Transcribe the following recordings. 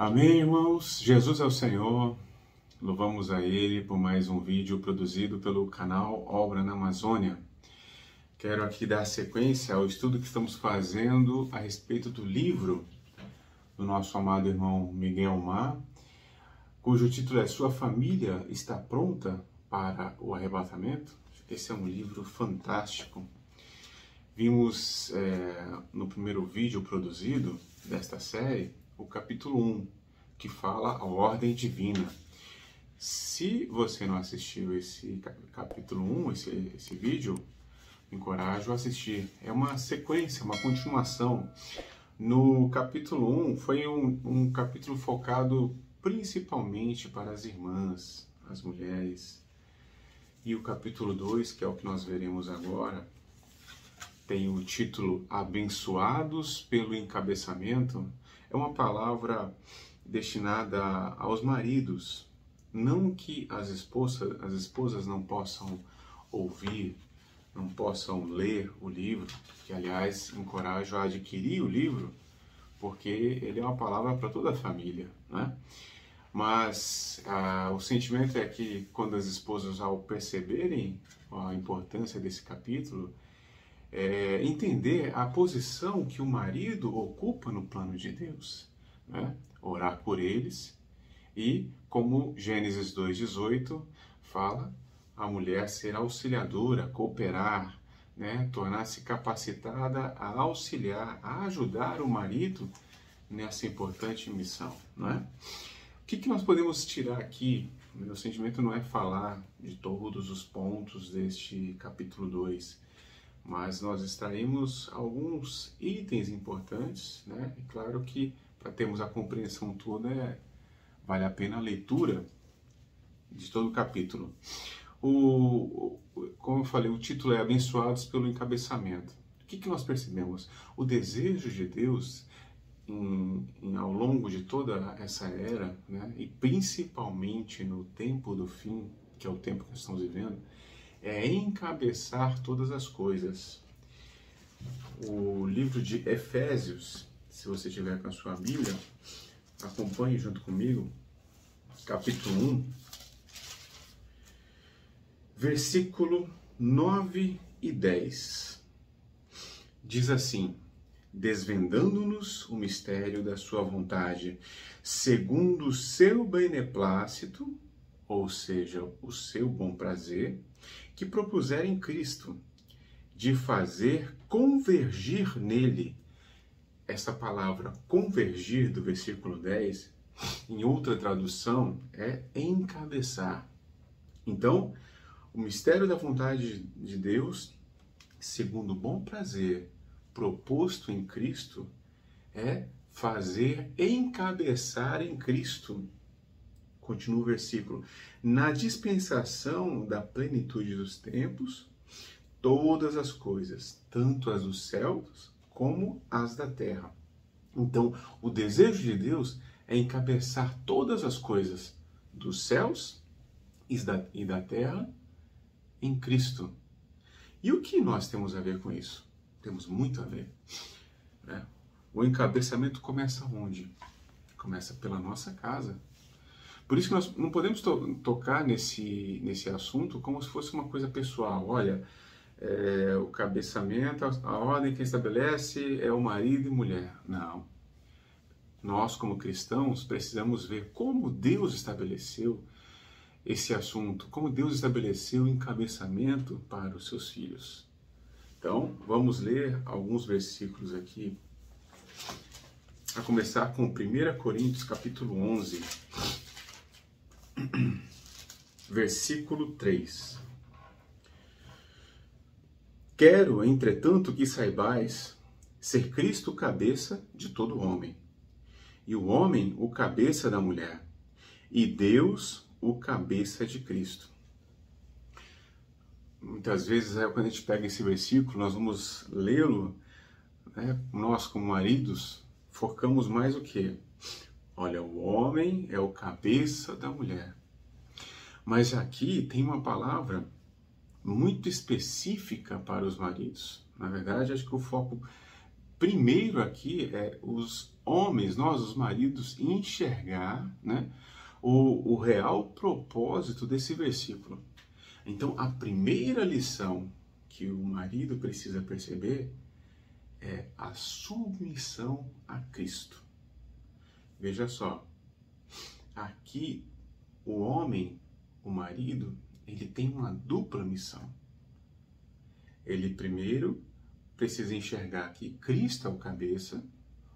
Amém, irmãos? Jesus é o Senhor. Louvamos a Ele por mais um vídeo produzido pelo canal Obra na Amazônia. Quero aqui dar sequência ao estudo que estamos fazendo a respeito do livro do nosso amado irmão Miguel Mar, cujo título é Sua Família Está Pronta para o Arrebatamento. Esse é um livro fantástico. Vimos no primeiro vídeo produzido desta série o capítulo 1, que fala a ordem divina. Se você não assistiu esse capítulo 1, esse vídeo, encorajo a assistir. É uma sequência, uma continuação. No capítulo 1 foi um capítulo focado principalmente para as irmãs, as mulheres. E o capítulo 2, que é o que nós veremos agora, tem o título Abençoados pelo Encabeçamento. É uma palavra destinada aos maridos. Não que as esposas não possam ouvir, não possam ler o livro, que aliás encorajo a adquirir o livro, porque ele é uma palavra para toda a família, né? Mas o sentimento é que quando as esposas, ao perceberem a importância desse capítulo, entender a posição que o marido ocupa no plano de Deus, né? Orar por eles e, como Gênesis 2,18 fala, a mulher ser auxiliadora, cooperar, né? Tornar-se capacitada a auxiliar, a ajudar o marido nessa importante missão, né? O que nós podemos tirar aqui? Meu sentimento não é falar de todos os pontos deste capítulo 2, mas nós extraímos alguns itens importantes, né? E claro que para termos a compreensão toda, vale a pena a leitura de todo o capítulo. Como eu falei, o título é Abençoados pelo Encabeçamento. O que nós percebemos? O desejo de Deus ao longo de toda essa era, né? E principalmente no tempo do fim, que é o tempo que nós estamos vivendo, é encabeçar todas as coisas. O livro de Efésios, se você tiver com a sua Bíblia, acompanhe junto comigo, capítulo 1, versículo 9 e 10. Diz assim: desvendando-nos o mistério da sua vontade, segundo o seu beneplácito, ou seja, o seu bom prazer, que propuser em Cristo, de fazer convergir nele. Essa palavra convergir do versículo 10, em outra tradução, é encabeçar. Então, o mistério da vontade de Deus, segundo o bom prazer proposto em Cristo, é fazer encabeçar em Cristo. Continua o versículo. Na dispensação da plenitude dos tempos, todas as coisas, tanto as dos céus como as da terra. Então, o desejo de Deus é encabeçar todas as coisas dos céus e da terra em Cristo. E o que nós temos a ver com isso? Temos muito a ver, né? O encabeçamento começa onde? Começa pela nossa casa. Por isso que nós não podemos tocar nesse assunto como se fosse uma coisa pessoal. Olha, o cabeçamento, a ordem que estabelece é o marido e mulher. Não. Nós, como cristãos, precisamos ver como Deus estabeleceu esse assunto, como Deus estabeleceu o encabeçamento para os seus filhos. Então, vamos ler alguns versículos aqui, a começar com 1 Coríntios, capítulo 11, versículo 3. Quero, entretanto, que saibais ser Cristo o cabeça de todo homem, e o homem o cabeça da mulher, e Deus o cabeça de Cristo. Muitas vezes, quando a gente pega esse versículo, nós vamos lê-lo, né? Nós, como maridos, focamos mais o quê? Olha, o homem é o cabeça da mulher. Mas aqui tem uma palavra muito específica para os maridos. Na verdade, acho que o foco primeiro aqui é os homens, nós, os maridos, enxergar, né, o real propósito desse versículo. Então, a primeira lição que o marido precisa perceber é a submissão a Cristo. Veja só, aqui o homem, o marido, ele tem uma dupla missão. Ele primeiro precisa enxergar que Cristo é o cabeça,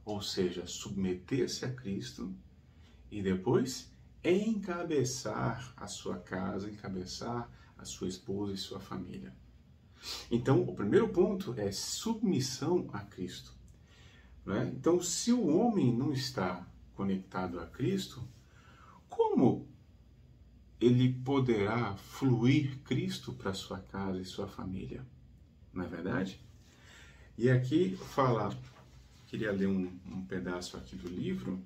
ou seja, submeter-se a Cristo, e depois encabeçar a sua casa, encabeçar a sua esposa e sua família. Então, o primeiro ponto é submissão a Cristo, né? Então, se o homem não está conectado a Cristo, como ele poderá fluir Cristo para sua casa e sua família? Não é verdade? E aqui fala, queria ler um pedaço aqui do livro.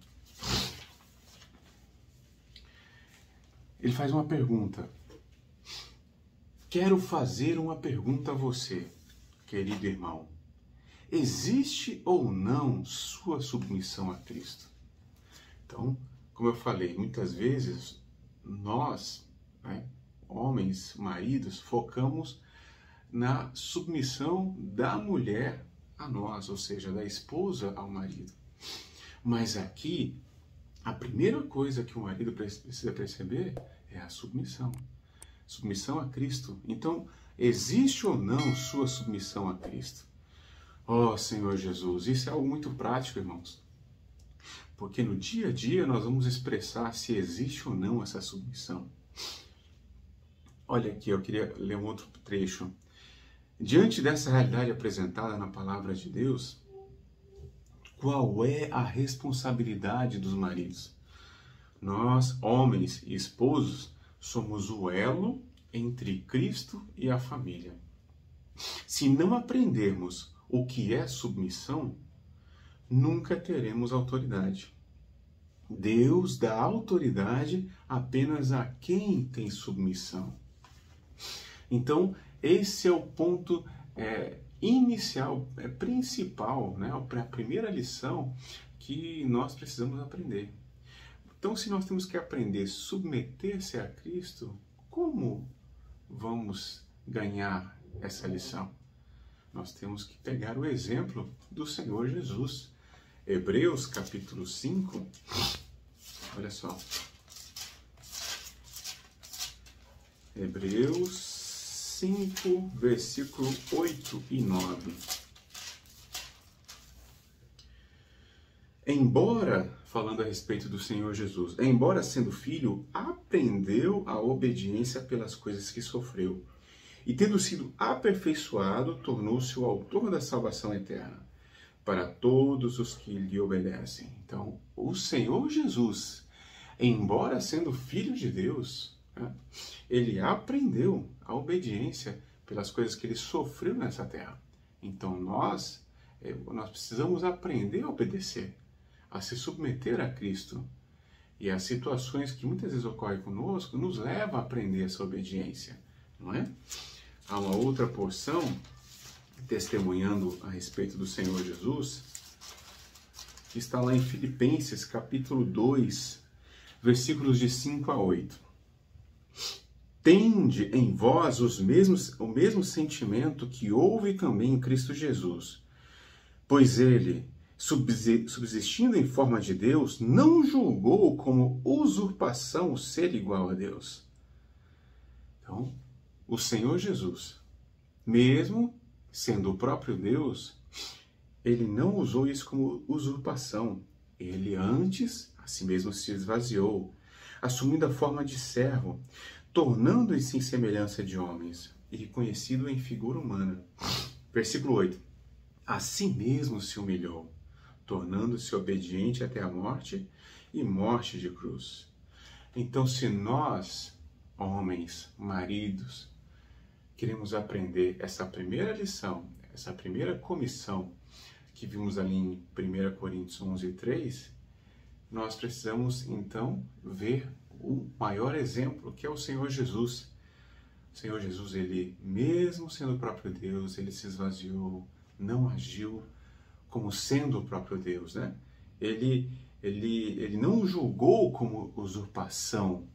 Ele faz uma pergunta. Quero fazer uma pergunta a você, querido irmão. Existe ou não sua submissão a Cristo? Então, como eu falei, muitas vezes nós, né, homens, maridos, focamos na submissão da mulher a nós, ou seja, da esposa ao marido. Mas aqui, a primeira coisa que o marido precisa perceber é a submissão. Submissão a Cristo. Então, existe ou não sua submissão a Cristo? Oh, Senhor Jesus, isso é algo muito prático, irmãos. Porque no dia a dia nós vamos expressar se existe ou não essa submissão. Olha aqui, eu queria ler um outro trecho. Diante dessa realidade apresentada na palavra de Deus, qual é a responsabilidade dos maridos? Nós, homens e esposos, somos o elo entre Cristo e a família. Se não aprendermos o que é submissão, nunca teremos autoridade. Deus dá autoridade apenas a quem tem submissão. Então, esse é o ponto inicial, principal, né? A primeira lição que nós precisamos aprender. Então, se nós temos que aprender a submeter-se a Cristo, como vamos ganhar essa lição? Nós temos que pegar o exemplo do Senhor Jesus. Hebreus capítulo 5, olha só. Hebreus 5, versículo 8 e 9. Embora, falando a respeito do Senhor Jesus, embora sendo filho, aprendeu a obediência pelas coisas que sofreu. E tendo sido aperfeiçoado, tornou-se o autor da salvação eterna para todos os que lhe obedecem. Então, o Senhor Jesus, embora sendo filho de Deus, né, ele aprendeu a obediência pelas coisas que ele sofreu nessa terra. Então, nós precisamos aprender a obedecer, a se submeter a Cristo. E as situações que muitas vezes ocorrem conosco nos levam a aprender essa obediência, não é? Há uma outra porção, testemunhando a respeito do Senhor Jesus, que está lá em Filipenses, capítulo 2, versículos de 5 a 8. Tende em vós o mesmo sentimento que houve também em Cristo Jesus, pois ele, subsistindo em forma de Deus, não julgou como usurpação ser igual a Deus. Então, o Senhor Jesus, mesmo sendo o próprio Deus, ele não usou isso como usurpação. Ele antes, a si mesmo se esvaziou, assumindo a forma de servo, tornando-se em semelhança de homens e reconhecido em figura humana. Versículo 8. A si mesmo se humilhou, tornando-se obediente até a morte e morte de cruz. Então, se nós, homens, maridos, queremos aprender essa primeira lição, essa primeira comissão que vimos ali em 1 Coríntios 11, 3, nós precisamos então ver o maior exemplo, que é o Senhor Jesus. O Senhor Jesus, ele, mesmo sendo o próprio Deus, ele se esvaziou, não agiu como sendo o próprio Deus, né? Ele não julgou como usurpação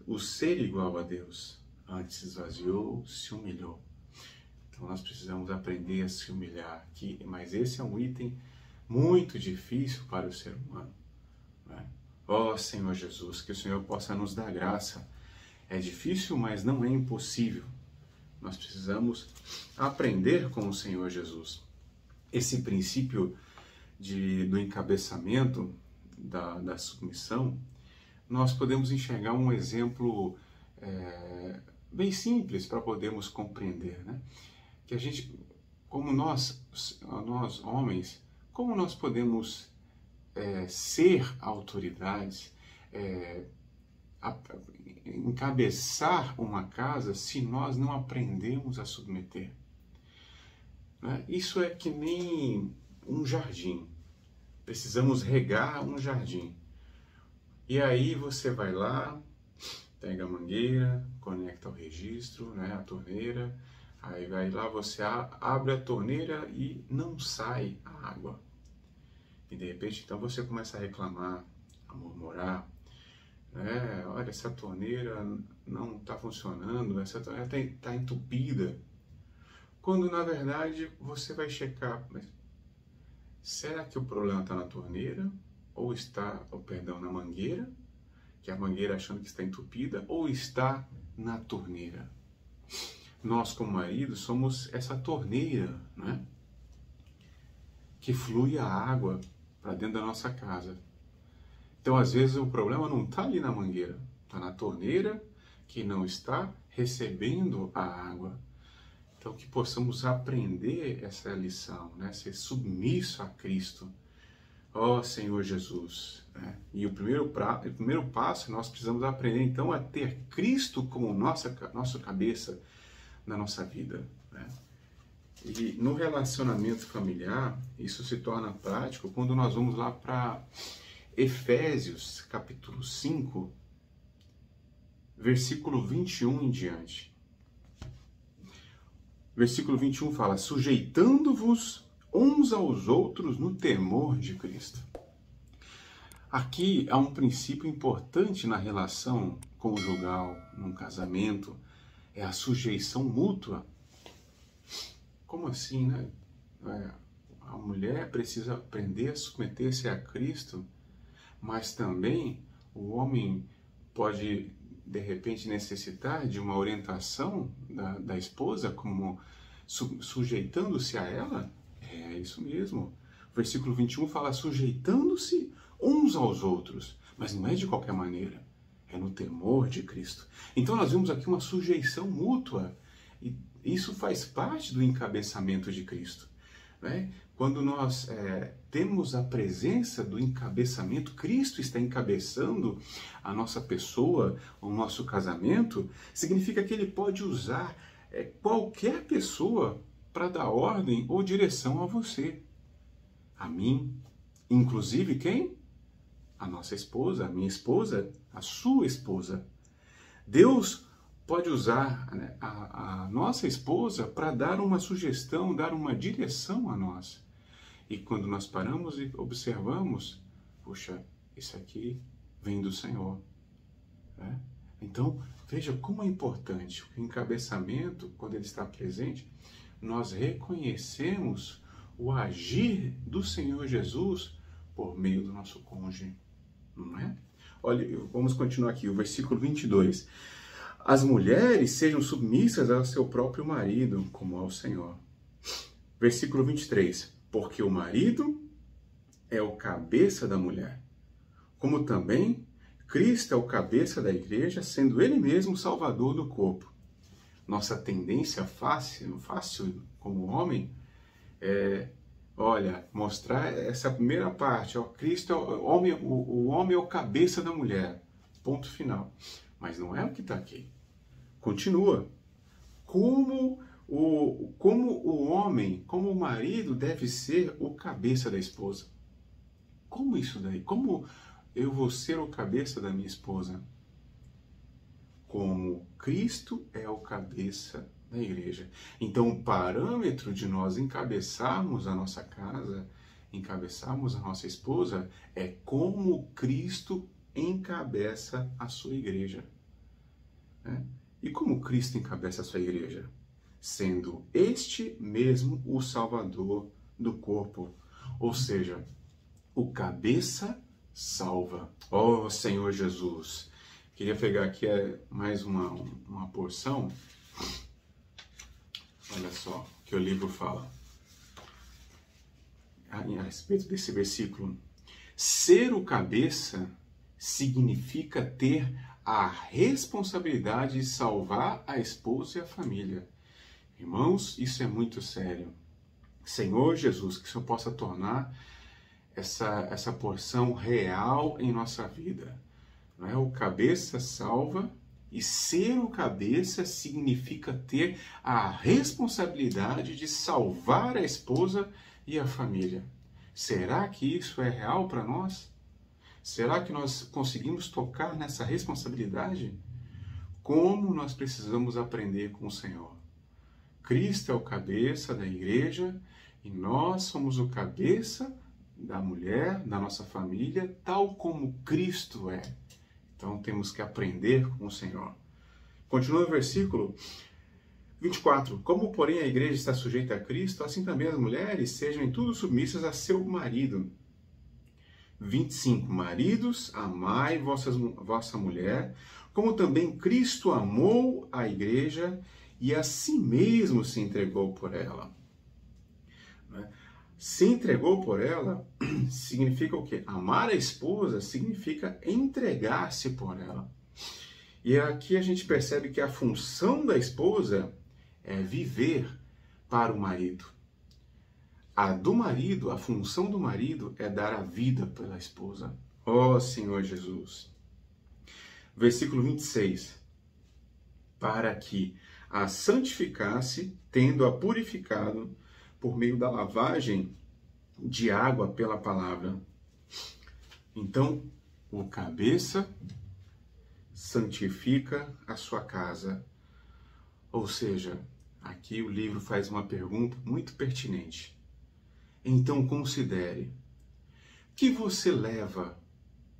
o ser igual a Deus. Antes esvaziou, se humilhou. Então nós precisamos aprender a se humilhar aqui, mas esse é um item muito difícil para o ser humano, né? Ó Senhor Jesus, que o Senhor possa nos dar graça. É difícil, mas não é impossível. Nós precisamos aprender com o Senhor Jesus. Esse princípio do encabeçamento, da submissão, nós podemos enxergar um exemplo bem simples para podermos compreender, né? Que a gente, como nós homens, como nós podemos ser autoridades, encabeçar uma casa se nós não aprendemos a submeter, né? Isso é que nem um jardim. Precisamos regar um jardim. E aí você vai lá, pega a mangueira, conecta ao registro, né, a torneira, aí vai lá, você abre a torneira e não sai a água. E de repente então você começa a reclamar, a murmurar, né? Olha, essa torneira não está funcionando, essa torneira está entupida. Quando na verdade você vai checar, mas será que o problema está na torneira? Ou está, na mangueira, que a mangueira achando que está entupida, ou está na torneira? Nós, como marido, somos essa torneira, né? Que flui a água para dentro da nossa casa. Então, às vezes, o problema não está ali na mangueira, está na torneira que não está recebendo a água. Então, que possamos aprender essa lição, né? Ser submisso a Cristo. Ó Senhor Jesus, né? E o primeiro passo, nós precisamos aprender então a ter Cristo como nossa cabeça na nossa vida, né? E no relacionamento familiar, isso se torna prático quando nós vamos lá para Efésios, capítulo 5, versículo 21 em diante. Versículo 21 fala: sujeitando-vos uns aos outros no temor de Cristo. Aqui há um princípio importante na relação conjugal, num casamento, é a sujeição mútua. Como assim, né? A mulher precisa aprender a submeter-se a Cristo, mas também o homem pode, de repente, necessitar de uma orientação da esposa, como sujeitando-se a ela. É isso mesmo. O versículo 21 fala sujeitando-se uns aos outros, mas não é de qualquer maneira, é no temor de Cristo. Então nós vemos aqui uma sujeição mútua, e isso faz parte do encabeçamento de Cristo, né? Quando nós temos a presença do encabeçamento, Cristo está encabeçando a nossa pessoa, o nosso casamento, significa que Ele pode usar qualquer pessoa para dar ordem ou direção a você, a mim, inclusive quem? A nossa esposa, a minha esposa, a sua esposa. Deus pode usar, né, a nossa esposa para dar uma sugestão, dar uma direção a nós. E quando nós paramos e observamos, puxa, isso aqui vem do Senhor, né? Então, veja como é importante o encabeçamento, quando ele está presente, nós reconhecemos o agir do Senhor Jesus por meio do nosso cônjuge, não é? Olha, vamos continuar aqui, o versículo 22. As mulheres sejam submissas ao seu próprio marido, como ao Senhor. Versículo 23. Porque o marido é o cabeça da mulher, como também Cristo é o cabeça da igreja, sendo ele mesmo o salvador do corpo. Nossa tendência fácil como homem mostrar essa primeira parte, Cristo é o homem é o cabeça da mulher, ponto final. Mas não é o que está aqui. Continua. Como o homem, como o marido deve ser o cabeça da esposa. Como isso daí? Como eu vou ser o cabeça da minha esposa? como Cristo é o cabeça da igreja. Então, o parâmetro de nós encabeçarmos a nossa casa, encabeçarmos a nossa esposa, é como Cristo encabeça a sua igreja. Né? E como Cristo encabeça a sua igreja? Sendo este mesmo o Salvador do corpo. Ou seja, o cabeça salva. Ó Senhor Jesus! Queria pegar aqui mais uma porção. Olha só o que o livro fala a respeito desse versículo. Ser o cabeça significa ter a responsabilidade de salvar a esposa e a família. Irmãos, isso é muito sério. Senhor Jesus, que o Senhor possa tornar essa porção real em nossa vida. Não é? O cabeça salva, e ser o cabeça significa ter a responsabilidade de salvar a esposa e a família. Será que isso é real para nós? Será que nós conseguimos tocar nessa responsabilidade? Como nós precisamos aprender com o Senhor? Cristo é o cabeça da igreja e nós somos o cabeça da mulher, da nossa família, tal como Cristo é. Então temos que aprender com o Senhor. Continua o versículo 24. Como, porém, a igreja está sujeita a Cristo, assim também as mulheres sejam em tudo submissas a seu marido. 25. Maridos, amai vossa mulher, como também Cristo amou a igreja e a si mesmo se entregou por ela. Se entregou por ela significa o quê? Amar a esposa significa entregar-se por ela. E aqui a gente percebe que a função da esposa é viver para o marido. A função do marido é dar a vida pela esposa. Ó Senhor Jesus. Versículo 26. Para que a santificasse, tendo-a purificado por meio da lavagem de água pela palavra. Então, o cabeça santifica a sua casa. Ou seja, aqui o livro faz uma pergunta muito pertinente. Então considere, que você leva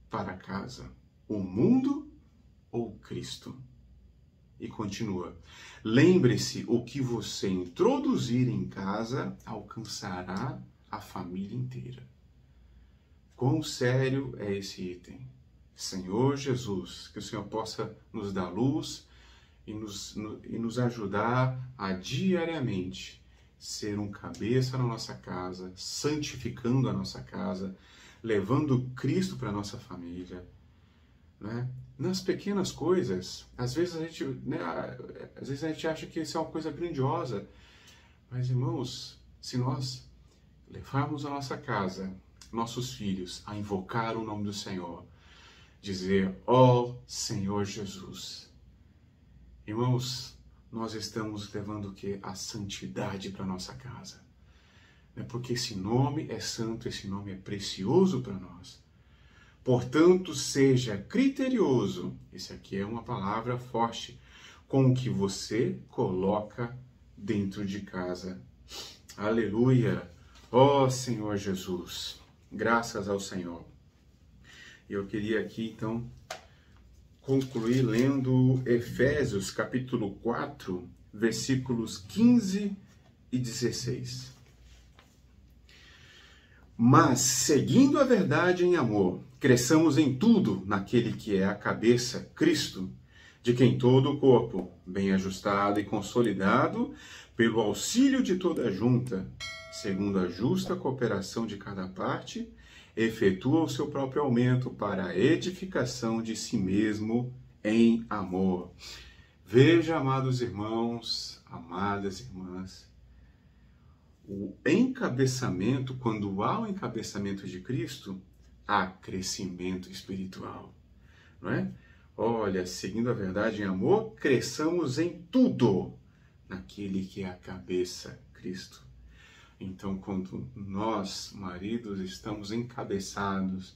para casa? O mundo ou Cristo? E continua. Lembre-se, o que você introduzir em casa alcançará a família inteira. Quão sério é esse item? Senhor Jesus, que o Senhor possa nos dar luz e nos ajudar a diariamente ser um cabeça na nossa casa, santificando a nossa casa, levando Cristo para a nossa família, né? Nas pequenas coisas, às vezes a gente acha que isso é uma coisa grandiosa, mas irmãos, se nós levarmos a nossa casa, nossos filhos, a invocar o nome do Senhor, dizer, ó Senhor Jesus, irmãos, nós estamos levando o quê? A santidade para nossa casa. Porque esse nome é santo, esse nome é precioso para nós. Portanto, seja criterioso, esse aqui é uma palavra forte, com o que você coloca dentro de casa. Aleluia! Ó Senhor Jesus, graças ao Senhor. Eu queria aqui, então, concluir lendo Efésios, capítulo 4, versículos 15 e 16. Mas, seguindo a verdade em amor, cresçamos em tudo naquele que é a cabeça, Cristo, de quem todo o corpo, bem ajustado e consolidado, pelo auxílio de toda a junta, segundo a justa cooperação de cada parte, efetua o seu próprio aumento para a edificação de si mesmo em amor. Veja, amados irmãos, amadas irmãs, o encabeçamento, quando há o encabeçamento de Cristo, há crescimento espiritual, não é? Olha, seguindo a verdade em amor, cresçamos em tudo naquele que é a cabeça, Cristo. Então, quando nós, maridos, estamos encabeçados,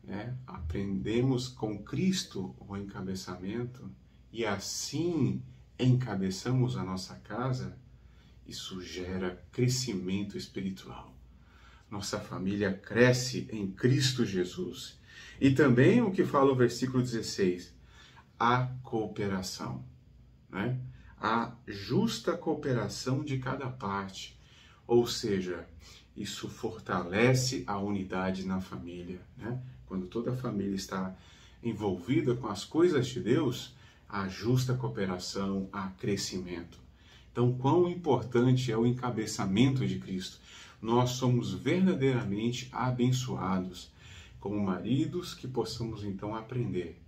né, aprendemos com Cristo o encabeçamento, e assim encabeçamos a nossa casa, isso gera crescimento espiritual. Nossa família cresce em Cristo Jesus. E também o que fala o versículo 16, a cooperação, né? A justa cooperação de cada parte. Ou seja, isso fortalece a unidade na família, né? Quando toda a família está envolvida com as coisas de Deus, há justa cooperação, há crescimento. Então, quão importante é o encabeçamento de Cristo. Nós somos verdadeiramente abençoados como maridos que possamos então aprender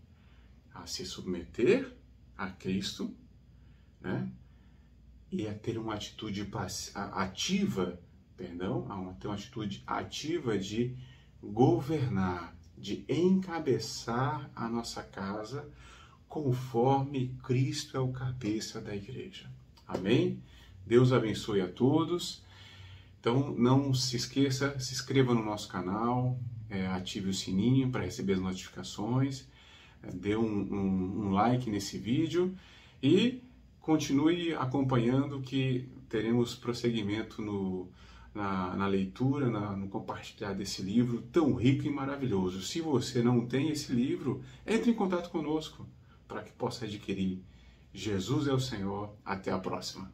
a se submeter a Cristo, né? E a ter uma atitude ativa, ter uma atitude ativa de governar, de encabeçar a nossa casa conforme Cristo é o cabeça da igreja. Amém? Deus abençoe a todos. Então, não se esqueça, se inscreva no nosso canal, ative o sininho para receber as notificações, dê um like nesse vídeo e continue acompanhando que teremos prosseguimento na leitura, no compartilhar desse livro tão rico e maravilhoso. Se você não tem esse livro, entre em contato conosco para que possa adquirir. Jesus é o Senhor. Até a próxima.